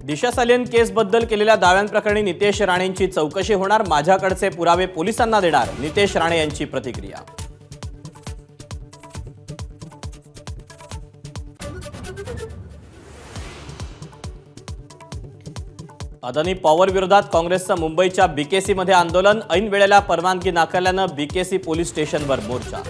दिशा सालियन केसबद्दल केलेल्या दाव्यांप्रकरणी नितेश राणेंची चौकशी होणार, माझ्याकडचे पुरावे पोलिसांना देणार, नितेश राणे यांची प्रतिक्रिया. अदानी पॉवर विरोधात काँग्रेसचं मुंबईच्या बीकेसी मध्ये आंदोलन, ऐन वेळेला परवानगी नाकारल्यानं बीकेसी पोलीस स्टेशनवर मोर्चा.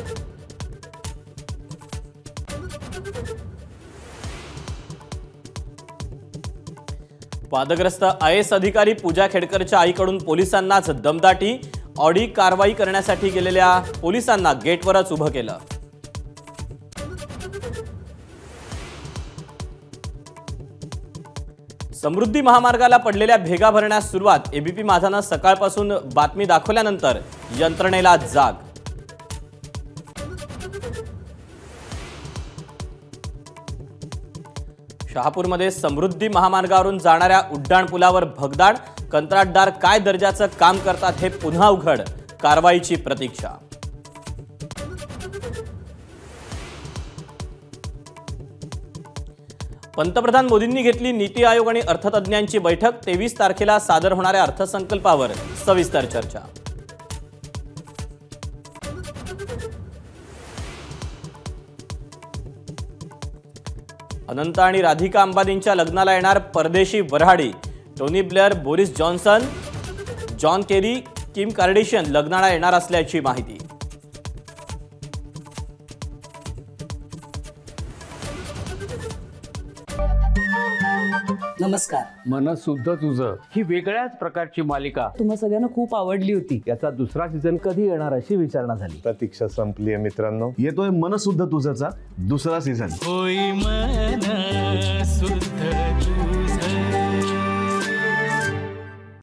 वादग्रस्त आयएएस अधिकारी पूजा खेडकरच्या आईकडून पोलिसांनाच दमदाटी, ऑडी कारवाई करण्यासाठी गेलेल्या पोलिसांना गेटवरच उभं केलं. समृद्धी महामार्गाला पडलेल्या भेगा भरण्यास सुरुवात, एबीपी माझानं सकाळपासून बातमी दाखवल्यानंतर यंत्रणेला जाग. शहापूरमध्ये समृद्धी महामार्गावरून जाणाऱ्या उड्डाणपुलावर भगदाड, कंत्राटदार काय दर्जाचं काम करतात हे पुन्हा उघड, कारवाईची प्रतीक्षा. पंतप्रधान मोदींनी घेतली नीती आयोग आणि अर्थतज्ञांची बैठक, 23 तारखेला सादर होणाऱ्या अर्थसंकल्पावर सविस्तर चर्चा. अनंत आणि राधिका अंबानींच्या लग्नाला येणार परदेशी वऱ्हाडी, Tony Blair, Boris Johnson, John Kerry, Kim Kardashian लग्नाला येणार असल्याची माहिती. नमस्कार. मनसुद्धा तुझं ही वेगळ्याच प्रकारची मालिका तुम्हा सगळ्यांना खूप आवडली होती. याचा दुसरा सीझन कधी येणार अशी विचारणा झाली. प्रतीक्षा संपली आहे मित्रांनो. येतोय मनसुद्धा तुझाचा दुसरा सीझन. होई मनसुद्धा.